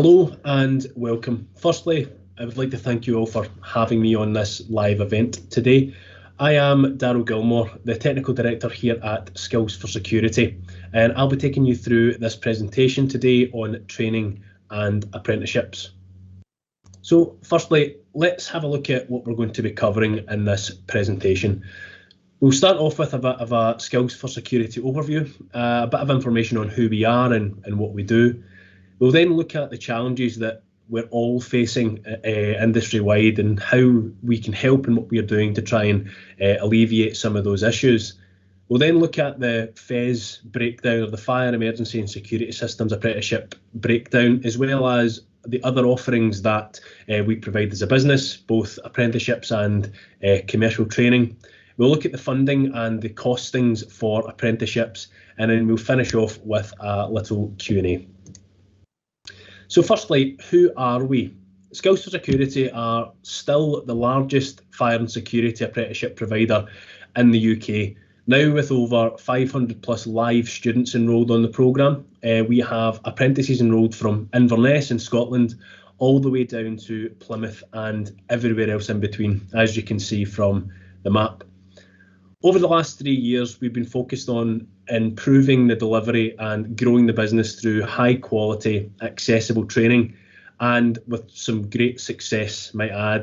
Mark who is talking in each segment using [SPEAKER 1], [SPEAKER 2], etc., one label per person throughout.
[SPEAKER 1] Hello and welcome. Firstly, I would like to thank you all for having me on this live event today. I am Darrell Gilmour, the Technical Director here at Skills for Security, and I'll be taking you through this presentation today on training and apprenticeships. So firstly, let's have a look at what we're going to be covering in this presentation. We'll start off with a bit of a Skills for Security overview, a bit of information on who we are and what we do. We'll then look at the challenges that we're all facing industry-wide and how we can help in what we are doing to try and alleviate some of those issues. We'll then look at the FES breakdown, of the Fire, Emergency and Security Systems Apprenticeship breakdown, as well as the other offerings that we provide as a business, both apprenticeships and commercial training. We'll look at the funding and the costings for apprenticeships, and then we'll finish off with a little Q&A. So firstly, who are we? Skills for Security are still the largest fire and security apprenticeship provider in the UK. Now with over 500 plus live students enrolled on the programme, we have apprentices enrolled from Inverness in Scotland all the way down to Plymouth and everywhere else in between, as you can see from the map. Over the last 3 years, we've been focused on improving the delivery and growing the business through high quality, accessible training, and with some great success, might I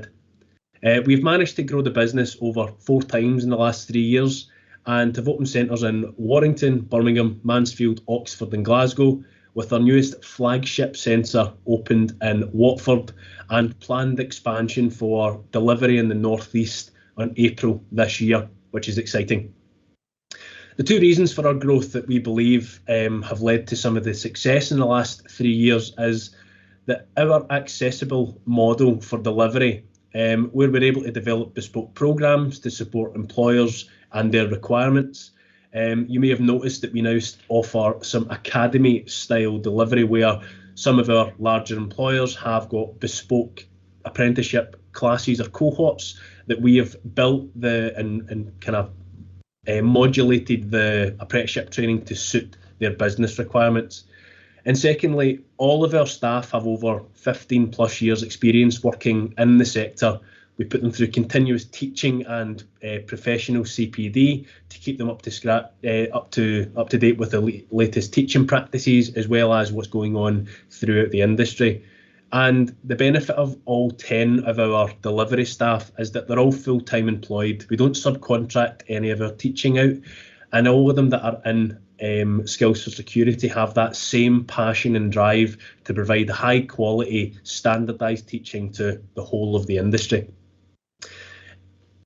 [SPEAKER 1] add. We've managed to grow the business over 4 times in the last 3 years and have opened centres in Warrington, Birmingham, Mansfield, Oxford and Glasgow, with our newest flagship centre opened in Watford and planned expansion for delivery in the North East on April this year, which is exciting. The 2 reasons for our growth that we believe have led to some of the success in the last 3 years is that our accessible model for delivery, where we're able to develop bespoke programmes to support employers and their requirements. You may have noticed that we now offer some academy style delivery where some of our larger employers have got bespoke apprenticeship classes or cohorts that we have built and kind of modulated the apprenticeship training to suit their business requirements. And secondly, all of our staff have over 15 plus years experience working in the sector. We put them through continuous teaching and professional CPD to keep them up to date with the latest teaching practices, as well as what's going on throughout the industry. And the benefit of all 10 of our delivery staff is that they're all full-time employed. We don't subcontract any of our teaching out, and all of them that are in Skills for Security have that same passion and drive to provide high quality, standardised teaching to the whole of the industry.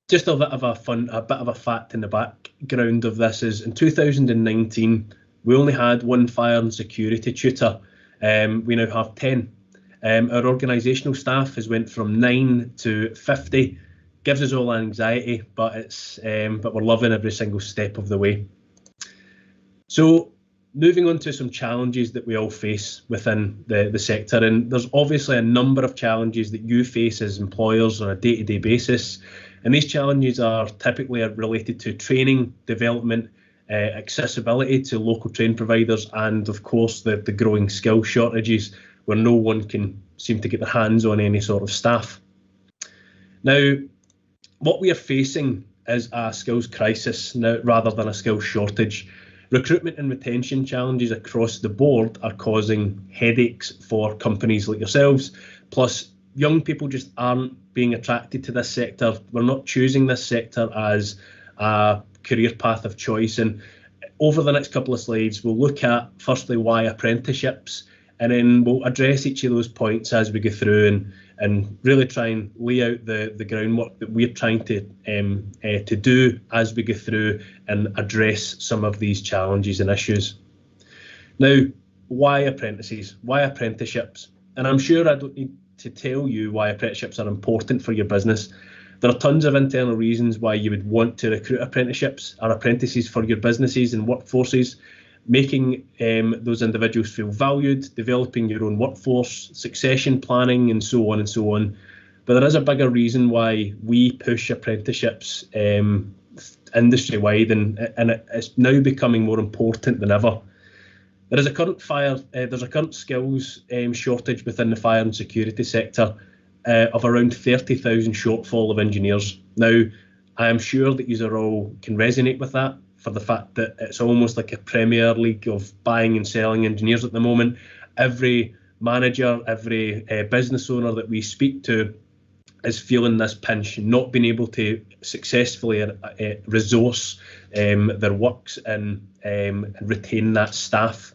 [SPEAKER 1] Just a bit of a fact in the background of this is in 2019, we only had 1 fire and security tutor. We now have 10. Our organisational staff has went from 9 to 50. Gives us all anxiety, but we're loving every single step of the way. So moving on to some challenges that we all face within the sector, and there's obviously a number of challenges that you face as employers on a day-to-day basis, and these challenges are typically related to training, development, accessibility to local training providers, and of course the growing skill shortages where no one can seem to get their hands on any sort of staff. Now, what we are facing is a skills crisis now rather than a skills shortage. Recruitment and retention challenges across the board are causing headaches for companies like yourselves. Plus, young people just aren't being attracted to this sector. We're not choosing this sector as a career path of choice. And over the next couple of slides, we'll look at firstly why apprenticeships, and then we'll address each of those points as we go through and really try and lay out the groundwork that we're trying to do as we go through and address some of these challenges and issues. Now, why apprentices? Why apprenticeships? And I'm sure I don't need to tell you why apprenticeships are important for your business. There are tons of internal reasons why you would want to recruit apprenticeships or apprentices for your businesses and workforces. Making those individuals feel valued, developing your own workforce, succession planning, and so on and so on. But there is a bigger reason why we push apprenticeships industry-wide, and it's now becoming more important than ever. There's a current skills shortage within the fire and security sector of around 30,000 shortfall of engineers. Now, I am sure that you all can resonate with that, for the fact that it's almost like a Premier League of buying and selling engineers at the moment. Every manager, every business owner that we speak to is feeling this pinch, not being able to successfully resource their works and retain that staff.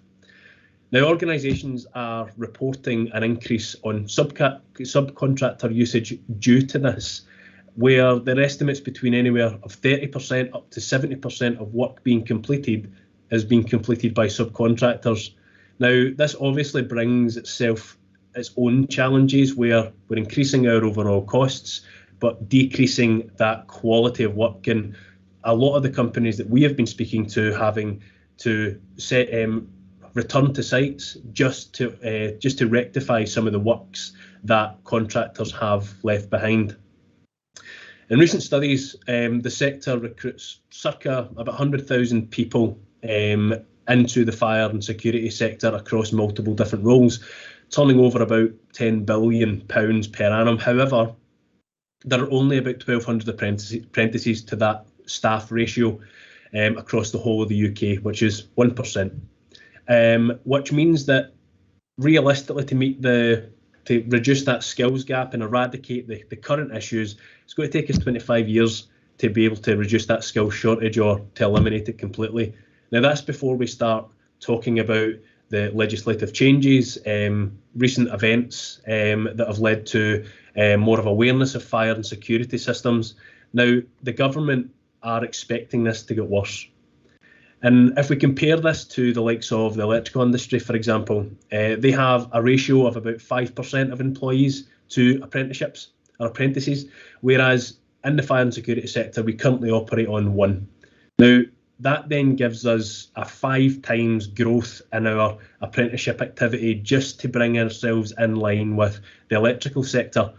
[SPEAKER 1] Now, organisations are reporting an increase on subcontractor usage due to this, where their estimates between anywhere of 30% up to 70% of work being completed is being completed by subcontractors. Now, this obviously brings its own challenges, where we're increasing our overall costs, but decreasing that quality of work. And a lot of the companies that we have been speaking to having to return to sites just to rectify some of the works that contractors have left behind. In recent studies, the sector recruits circa about 100,000 people into the fire and security sector across multiple different roles, turning over about £10 billion per annum. However, there are only about 1,200 apprentices to that staff ratio across the whole of the UK, which is 1%. Which means that realistically, to reduce that skills gap and eradicate the current issues, it's going to take us 25 years to be able to reduce that skills shortage or to eliminate it completely. Now, that's before we start talking about the legislative changes, recent events that have led to more of awareness of fire and security systems. Now, the government are expecting this to get worse. And if we compare this to the likes of the electrical industry, for example, they have a ratio of about 5% of employees to apprenticeships or apprentices, whereas in the fire and security sector, we currently operate on 1. Now, that then gives us a 5 times growth in our apprenticeship activity just to bring ourselves in line with the electrical sector.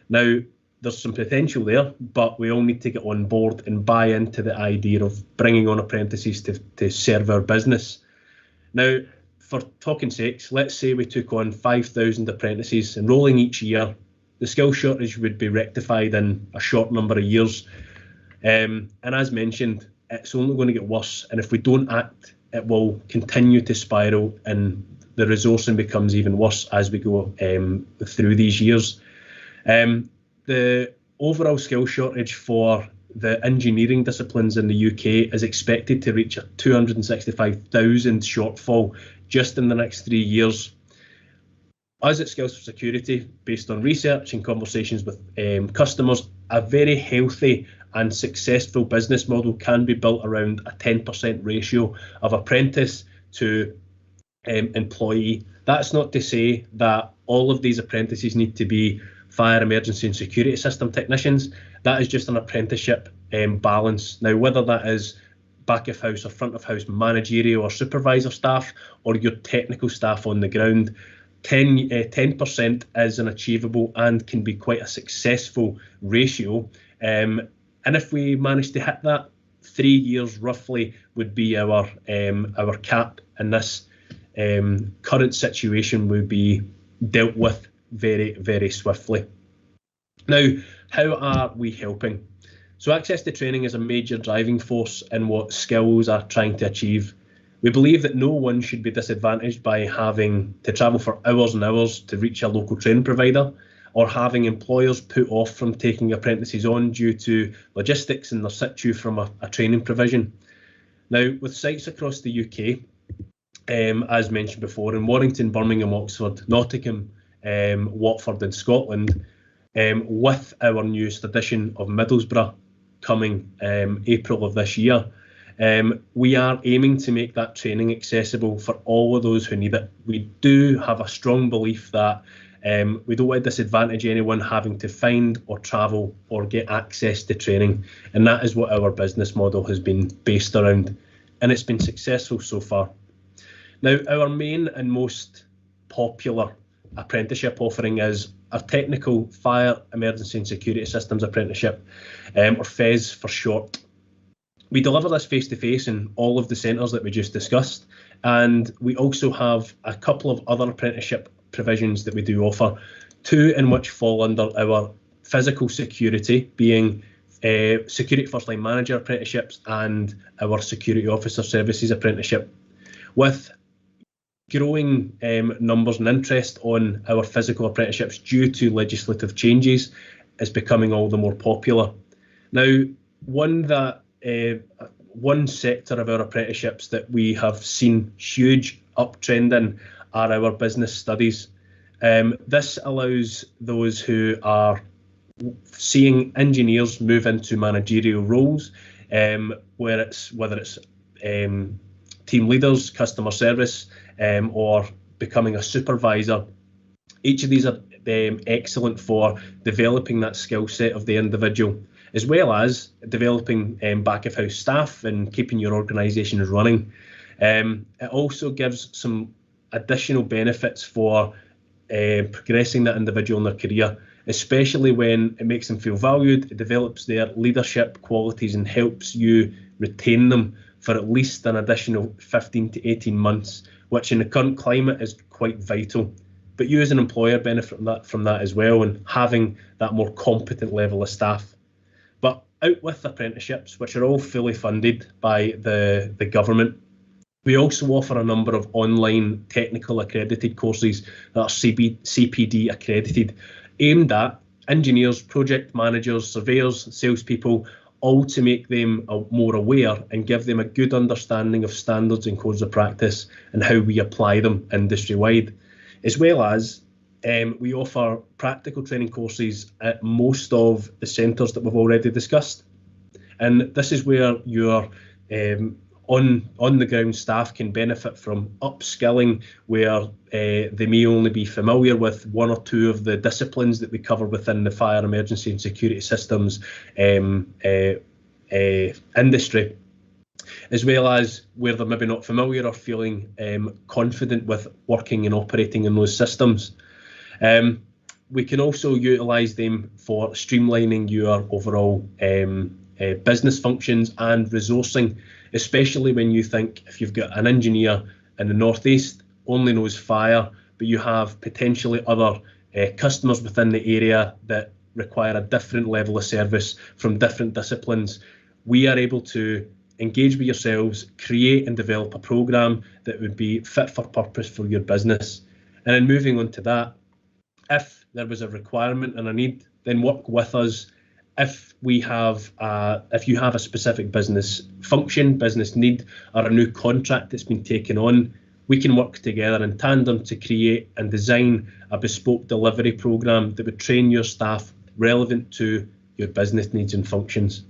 [SPEAKER 1] Now, there's some potential there, but we all need to get on board and buy into the idea of bringing on apprentices to serve our business. Now, for talking sakes, let's say we took on 5,000 apprentices enrolling each year. The skill shortage would be rectified in a short number of years. And as mentioned, it's only going to get worse. And if we don't act, it will continue to spiral and the resourcing becomes even worse as we go through these years. The overall skill shortage for the engineering disciplines in the UK is expected to reach a 265,000 shortfall just in the next 3 years. Us at Skills for Security, based on research and conversations with customers, a very healthy and successful business model can be built around a 10% ratio of apprentice to employee. That's not to say that all of these apprentices need to be fire, emergency and security system technicians. That is just an apprenticeship balance. Now, whether that is back of house or front of house managerial or supervisor staff or your technical staff on the ground, 10% is an achievable and can be quite a successful ratio. And if we manage to hit that, 3 years roughly would be our cap, and this current situation would be dealt with very, very swiftly. Now, how are we helping? So access to training is a major driving force in what Skills are trying to achieve. We believe that no one should be disadvantaged by having to travel for hours and hours to reach a local training provider, or having employers put off from taking apprentices on due to logistics in their situ from a training provision. Now, with sites across the UK, as mentioned before, in Warrington, Birmingham, Oxford, Nottingham, Watford and Scotland, with our newest edition of Middlesbrough coming April of this year, we are aiming to make that training accessible for all of those who need it. We do have a strong belief that we don't want to disadvantage anyone having to find or travel or get access to training, and that is what our business model has been based around, and it's been successful so far. Now, our main and most popular apprenticeship offering is our Technical Fire, Emergency and Security Systems Apprenticeship, or FES for short. We deliver this face-to-face in all of the centres that we just discussed, And we also have a couple of other apprenticeship provisions that we do offer, two in which fall under our physical security, being Security First Line Manager apprenticeships and our Security Officer Services apprenticeship. With growing numbers and interest on our physical apprenticeships due to legislative changes, is becoming all the more popular. Now, one sector of our apprenticeships that we have seen huge uptrend in are our business studies. This allows those who are seeing engineers move into managerial roles, whether it's team leaders, customer service, or becoming a supervisor. Each of these are excellent for developing that skill set of the individual, as well as developing back of house staff and keeping your organisation running. It also gives some additional benefits for progressing that individual in their career, especially when it makes them feel valued. It develops their leadership qualities and helps you retain them for at least an additional 15 to 18 months, which in the current climate is quite vital. But you as an employer benefit from that as well, and having that more competent level of staff. But out with apprenticeships, which are all fully funded by the government, we also offer a number of online technical accredited courses that are CPD accredited, aimed at engineers, project managers, surveyors, salespeople, all to make them more aware and give them a good understanding of standards and codes of practice and how we apply them industry-wide. As well as we offer practical training courses at most of the centres that we've already discussed. And this is where your on the ground staff can benefit from upskilling, where they may only be familiar with one or two of the disciplines that we cover within the fire, emergency and security systems industry, as well as where they're maybe not familiar or feeling confident with working and operating in those systems. We can also utilise them for streamlining your overall business functions and resourcing, especially when you think if you've got an engineer in the Northeast only knows fire, but you have potentially other customers within the area that require a different level of service from different disciplines. We are able to engage with yourselves, create and develop a programme that would be fit for purpose for your business. And then moving on to that, if there was a requirement and a need, then work with us. If you have a specific business function, business need, or a new contract that's been taken on, we can work together in tandem to create and design a bespoke delivery programme that would train your staff relevant to your business needs and functions.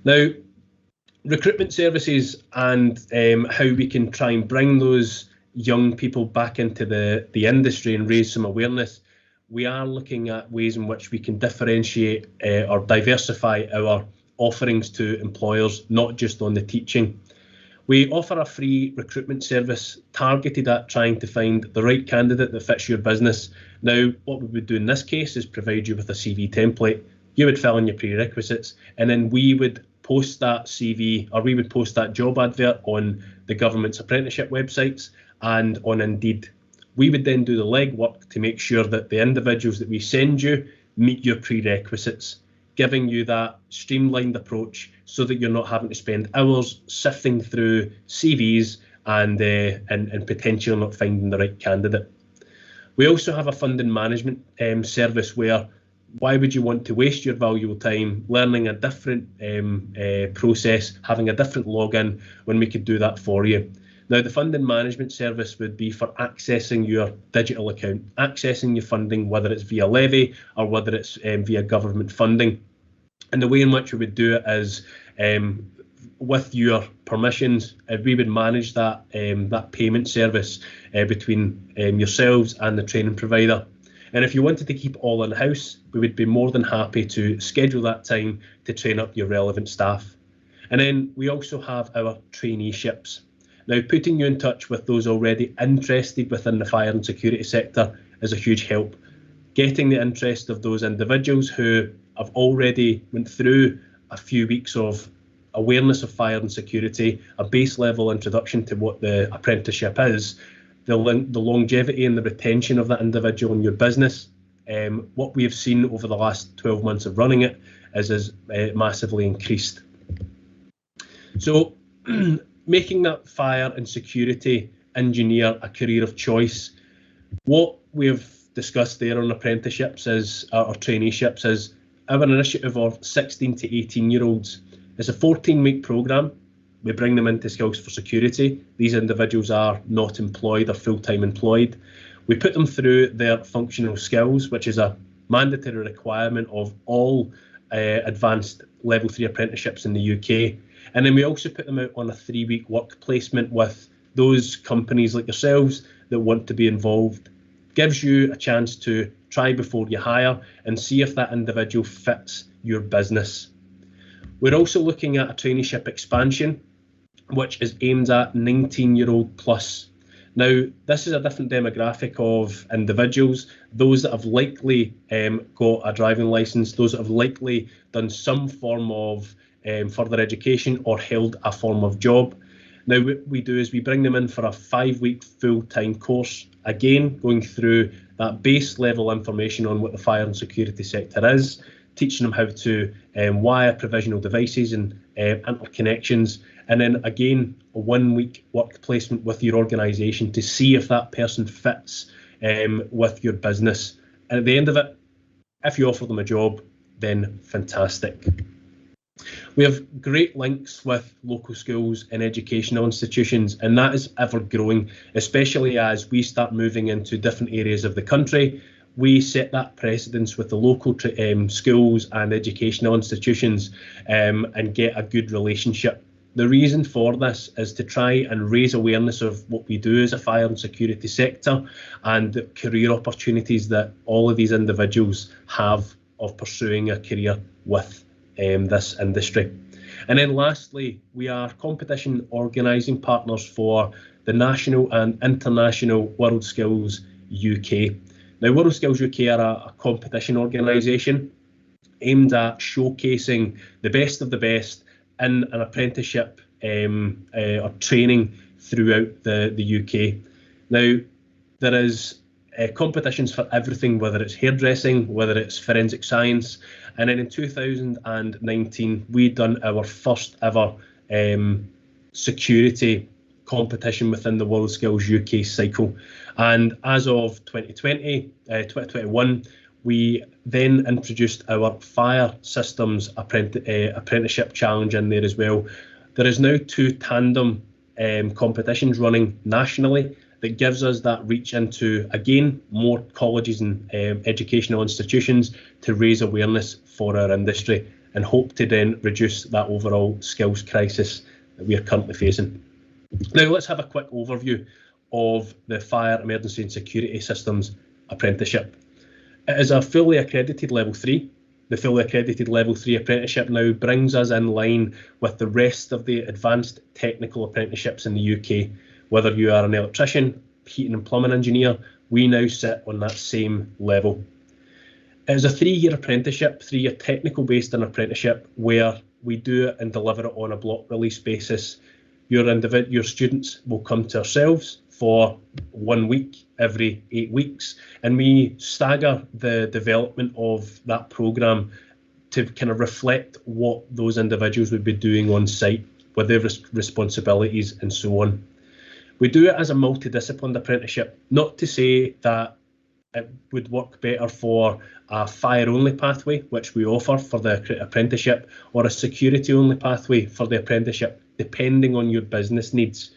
[SPEAKER 1] Now, recruitment services and how we can try and bring those young people back into the industry and raise some awareness. We are looking at ways in which we can differentiate or diversify our offerings to employers, not just on the teaching. We offer a free recruitment service targeted at trying to find the right candidate that fits your business. Now, what we would do in this case is provide you with a CV template. You would fill in your prerequisites, and then we would post that CV, or we would post that job advert on the government's apprenticeship websites and on Indeed. We would then do the legwork to make sure that the individuals that we send you meet your prerequisites, giving you that streamlined approach so that you're not having to spend hours sifting through CVs and potentially not finding the right candidate. We also have a funding management service where, why would you want to waste your valuable time learning a different process, having a different login, when we could do that for you? Now, the funding management service would be for accessing your digital account, accessing your funding, whether it's via levy or whether it's via government funding. And the way in which we would do it is, with your permissions, we would manage that payment service between yourselves and the training provider. And if you wanted to keep all in-house, we would be more than happy to schedule that time to train up your relevant staff. And then we also have our traineeships. Now, putting you in touch with those already interested within the fire and security sector is a huge help. Getting the interest of those individuals who have already went through a few weeks of awareness of fire and security, a base level introduction to what the apprenticeship is, the longevity and the retention of that individual in your business. What we have seen over the last 12 months of running it is massively increased. So making that fire and security engineer a career of choice, what we've discussed there on apprenticeships is, or traineeships, is our initiative of 16 to 18-year-olds. It's a 14-week programme. We bring them into Skills for Security. These individuals are not employed or full-time employed. We put them through their functional skills, which is a mandatory requirement of all advanced level 3 apprenticeships in the UK. And then we also put them out on a 3-week work placement with those companies like yourselves that want to be involved. Gives you a chance to try before you hire and see if that individual fits your business. We're also looking at a traineeship expansion, which is aimed at 19-year-old plus. Now, this is a different demographic of individuals, those that have likely got a driving licence, those that have likely done some form of further education or held a form of job. Now, what we do is we bring them in for a 5-week full-time course, again, going through that base level information on what the fire and security sector is, teaching them how to wire provisional devices and interconnections, and then again, a 1-week work placement with your organisation to see if that person fits with your business. And at the end of it, if you offer them a job, then fantastic. We have great links with local schools and educational institutions, and that is ever growing, especially as we start moving into different areas of the country. We set that precedence with the local schools and educational institutions and get a good relationship. The reason for this is to try and raise awareness of what we do as a fire and security sector and the career opportunities that all of these individuals have of pursuing a career with this industry. And then lastly, we are competition organising partners for the national and international World Skills UK. Now, World Skills UK are a competition organisation aimed at showcasing the best of the best in an apprenticeship or training throughout the UK. Now, there is competitions for everything, whether it's hairdressing, whether it's forensic science. And then in 2019, we'd done our first ever security competition within the World Skills UK cycle. And as of 2021, we then introduced our fire systems apprenticeship challenge in there as well. There is now 2 tandem competitions running nationally that gives us that reach into, again, more colleges and educational institutions to raise awareness for our industry and hope to then reduce that overall skills crisis that we are currently facing. Now, let's have a quick overview of the Fire, Emergency and Security Systems apprenticeship. It is a fully accredited level 3. The fully accredited level 3 apprenticeship now brings us in line with the rest of the advanced technical apprenticeships in the UK. Whether you are an electrician, heating and plumbing engineer, we now sit on that same level. It is a 3-year apprenticeship, 3-year technical based apprenticeship, where we do it and deliver it on a block release basis. Your students will come to ourselves for 1 week every 8 weeks, and we stagger the development of that programme to kind of reflect what those individuals would be doing on site with their responsibilities and so on. We do it as a multidisciplined apprenticeship, not to say that it would work better for a fire-only pathway, which we offer for the apprenticeship, or a security-only pathway for the apprenticeship, depending on your business needs.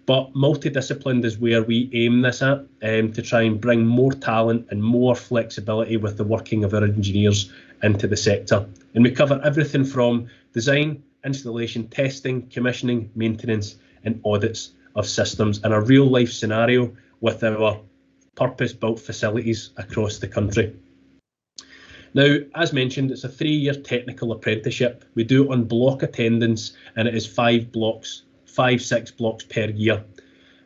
[SPEAKER 1] But multidisciplined is where we aim this at, to try and bring more talent and more flexibility with the working of our engineers into the sector. And we cover everything from design, installation, testing, commissioning, maintenance, and audits of systems in a real life scenario with our purpose-built facilities across the country. Now, as mentioned, it's a 3-year technical apprenticeship. We do it on block attendance, and it is 6 blocks per year.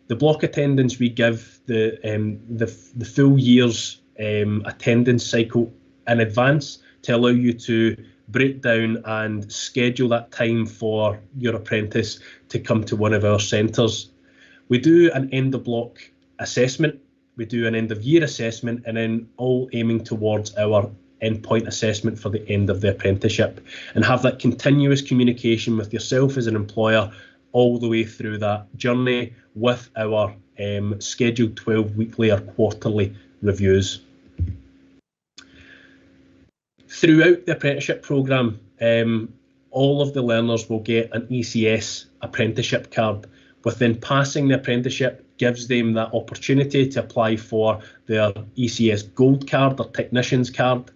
[SPEAKER 1] The block attendance, we give the full year's attendance cycle in advance, to allow you to break down and schedule that time for your apprentice to come to one of our centres. We do an end of block assessment, we do an end of year assessment, and then all aiming towards our endpoint assessment for the end of the apprenticeship, and have that continuous communication with yourself as an employer all the way through that journey with our scheduled 12 weekly or quarterly reviews. Throughout the apprenticeship programme, all of the learners will get an ECS apprenticeship card. Within passing the apprenticeship gives them that opportunity to apply for their ECS Gold card or Technician's card.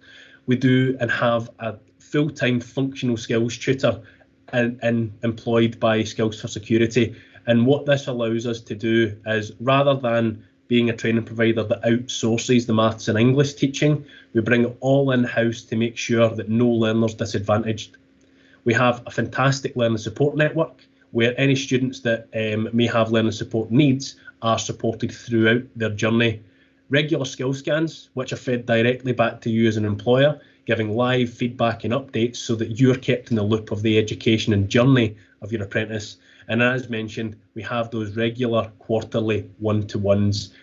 [SPEAKER 1] We do and have a full-time functional skills tutor and employed by Skills for Security. And what this allows us to do is, rather than being a training provider that outsources the maths and English teaching, we bring it all in-house to make sure that no learner's disadvantaged. We have a fantastic learning support network where any students that may have learning support needs are supported throughout their journey. Regular skill scans, which are fed directly back to you as an employer, giving live feedback and updates so that you're kept in the loop of the education and journey of your apprentice. And as mentioned, we have those regular quarterly one-to-ones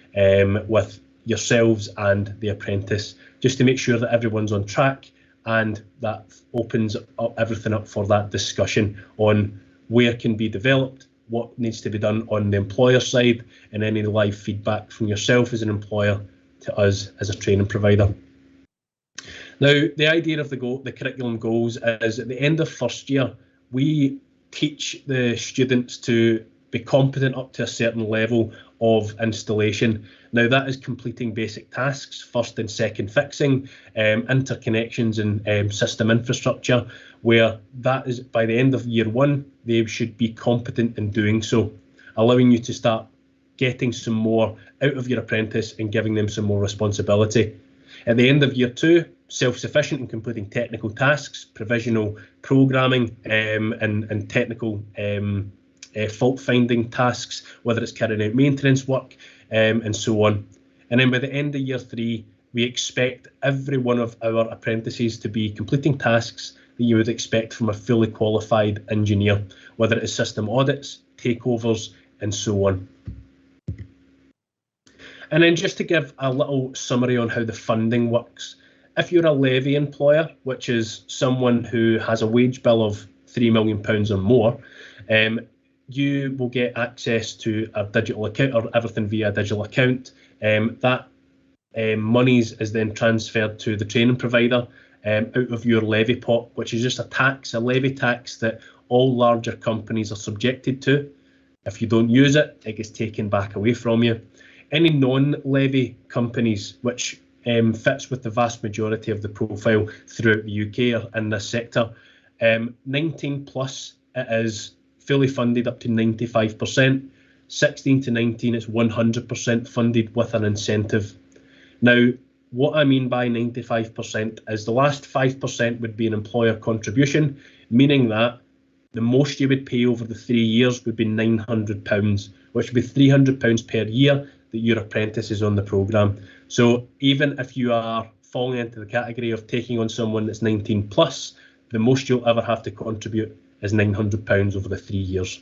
[SPEAKER 1] with yourselves and the apprentice, just to make sure that everyone's on track, and that opens everything up for that discussion on where can be developed, what needs to be done on the employer side, and any live feedback from yourself as an employer to us as a training provider. Now, the idea of the curriculum goals is, at the end of first year, we teach the students to be competent up to a certain level of installation. Now, that is completing basic tasks, first and second fixing, interconnections and system infrastructure, where that is, by the end of year one, they should be competent in doing so, allowing you to start getting some more out of your apprentice and giving them some more responsibility. At the end of year two, self-sufficient in completing technical tasks, provisional programming, and technical fault-finding tasks, whether it's carrying out maintenance work, and so on. And then by the end of year three, we expect every one of our apprentices to be completing tasks that you would expect from a fully qualified engineer, whether it is system audits, takeovers, and so on. And then just to give a little summary on how the funding works. If you're a levy employer, which is someone who has a wage bill of £3 million or more, you will get access to a digital account, or everything via a digital account. That monies is then transferred to the training provider out of your levy pot, which is just a levy tax that all larger companies are subjected to. If you don't use it, it gets taken back away from you. Any non-levy companies, which fits with the vast majority of the profile throughout the UK or in this sector, 19 plus, it is fully funded up to 95%. 16 to 19, it's 100% funded with an incentive. Now, what I mean by 95% is the last 5% would be an employer contribution, meaning that the most you would pay over the 3 years would be £900, which would be £300 per year that your apprentice is on the programme. So even if you are falling into the category of taking on someone that's 19 plus, the most you'll ever have to contribute is £900 over the 3 years.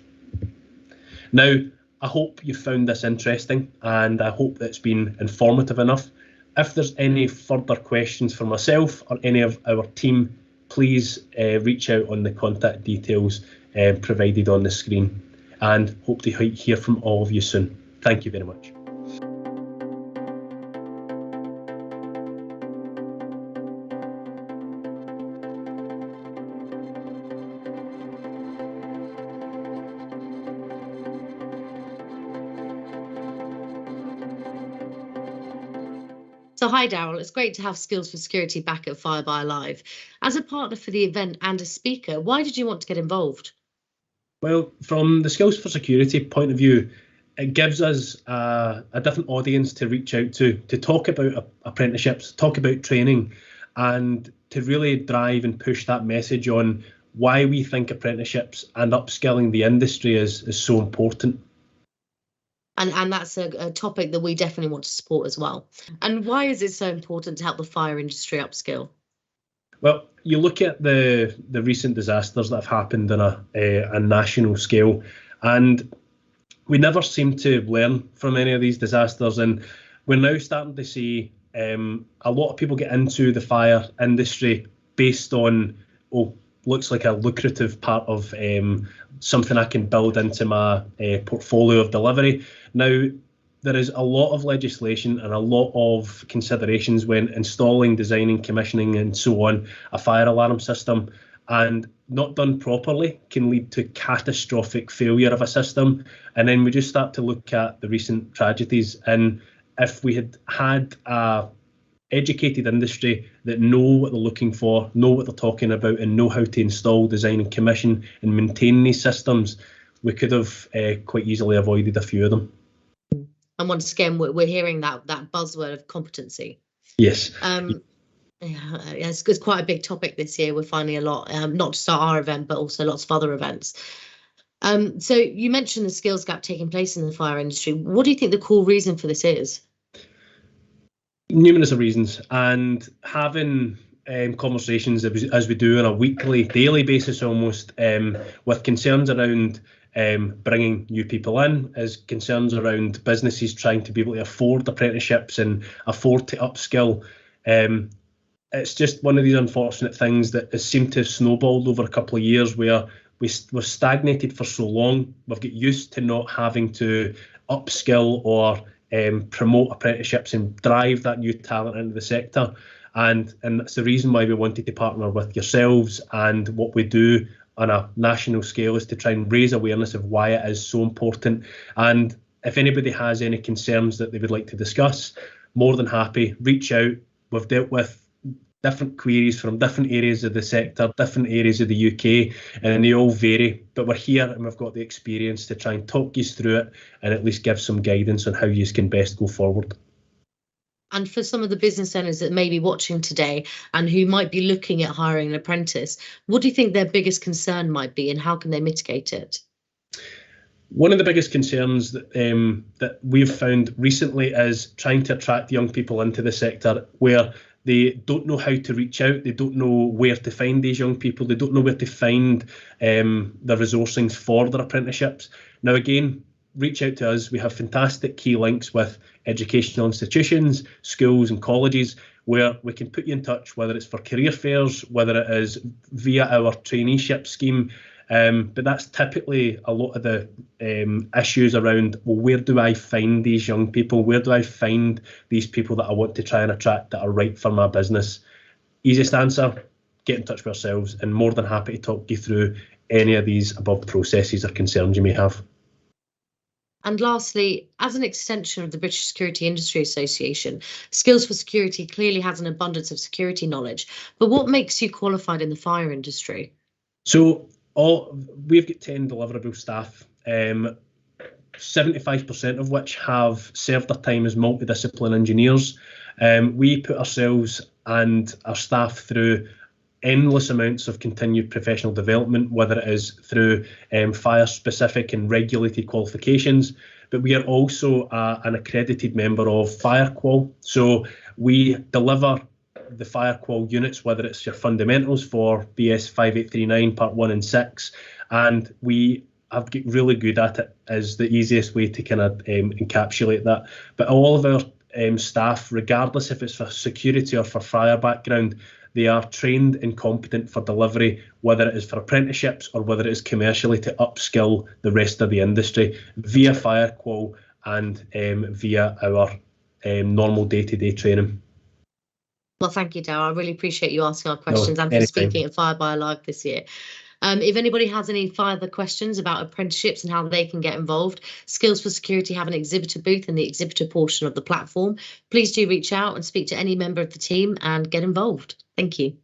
[SPEAKER 1] Now, I hope you found this interesting, and I hope it's been informative enough. If there's any further questions for myself or any of our team, please reach out on the contact details provided on the screen, and hope to hear from all of you soon. Thank you very much.
[SPEAKER 2] So hi Darrell, it's great to have Skills for Security back at Fire by Live. As a partner for the event and a speaker, why did you want to get involved?
[SPEAKER 1] Well, from the Skills for Security point of view, it gives us a different audience to reach out to talk about apprenticeships, talk about training, and to really drive and push that message on why we think apprenticeships and upskilling the industry is so important.
[SPEAKER 2] And that's a topic that we definitely want to support as well. And why is it so important to help the fire industry upskill?
[SPEAKER 1] Well, you look at the recent disasters that have happened on a national scale, and we never seem to learn from any of these disasters. And we're now starting to see a lot of people get into the fire industry based on, oh, looks like a lucrative part of something I can build into my portfolio of delivery. Now, there is a lot of legislation and a lot of considerations when installing, designing, commissioning, and so on a fire alarm system, and not done properly can lead to catastrophic failure of a system. And then we just start to look at the recent tragedies, and if we had a educated industry that know what they're looking for, know what they're talking about, and know how to install, design, and commission and maintain these systems, we could have quite easily avoided a few of them.
[SPEAKER 2] And once again, we're hearing that buzzword of competency.
[SPEAKER 1] Yes.
[SPEAKER 2] Yeah, it's quite a big topic this year. We're finding a lot, not just at our event, but also lots of other events. So you mentioned the skills gap taking place in the fire industry. What do you think the core reason for this is?
[SPEAKER 1] Numerous of reasons, and having conversations as we do on a weekly, daily basis almost, with concerns around bringing new people in, as concerns around businesses trying to be able to afford apprenticeships and afford to upskill. It's just one of these unfortunate things that has seemed to have snowballed over a couple of years, where we've stagnated for so long. We've got used to not having to upskill or promote apprenticeships and drive that new talent into the sector. And that's the reason why we wanted to partner with yourselves, and what we do on a national scale is to try and raise awareness of why it is so important. And if anybody has any concerns that they would like to discuss, more than happy, reach out. We've dealt with different queries from different areas of the sector, different areas of the UK, and they all vary. But we're here and we've got the experience to try and talk you through it and at least give some guidance on how you can best go forward.
[SPEAKER 2] And for some of the business owners that may be watching today and who might be looking at hiring an apprentice, what do you think their biggest concern might be, and how can they mitigate it?
[SPEAKER 1] One of the biggest concerns that we've found recently is trying to attract young people into the sector, where they don't know how to reach out. They don't know where to find these young people. They don't know where to find the resourcing for their apprenticeships. Now, again, reach out to us. We have fantastic key links with educational institutions, schools and colleges, where we can put you in touch, whether it's for career fairs, whether it is via our traineeship scheme. But that's typically a lot of the issues around, well, where do I find these young people? Where do I find these people that I want to try and attract that are right for my business? Easiest answer, get in touch with ourselves, and more than happy to talk you through any of these above processes or concerns you may have.
[SPEAKER 2] And lastly, as an extension of the British Security Industry Association, Skills for Security clearly has an abundance of security knowledge. But what makes you qualified in the fire industry?
[SPEAKER 1] So we've got 10 deliverable staff, 75% of which have served their time as multidiscipline engineers. We put ourselves and our staff through endless amounts of continued professional development, whether it is through fire-specific and regulated qualifications, but we are also an accredited member of FireQual. So we deliver the FireQual units, whether it's your fundamentals for BS 5839 Part 1 and 6, and we have got really good at it, is the easiest way to kind of encapsulate that. But all of our staff, regardless if it's for security or for fire background, they are trained and competent for delivery, whether it is for apprenticeships or whether it is commercially to upskill the rest of the industry via FireQual and via our normal day-to-day training.
[SPEAKER 2] Well, thank you, Darrell. I really appreciate you asking our questions and for speaking at Fire by Live this year. If anybody has any further questions about apprenticeships and how they can get involved, Skills for Security have an exhibitor booth in the exhibitor portion of the platform. Please do reach out and speak to any member of the team and get involved. Thank you.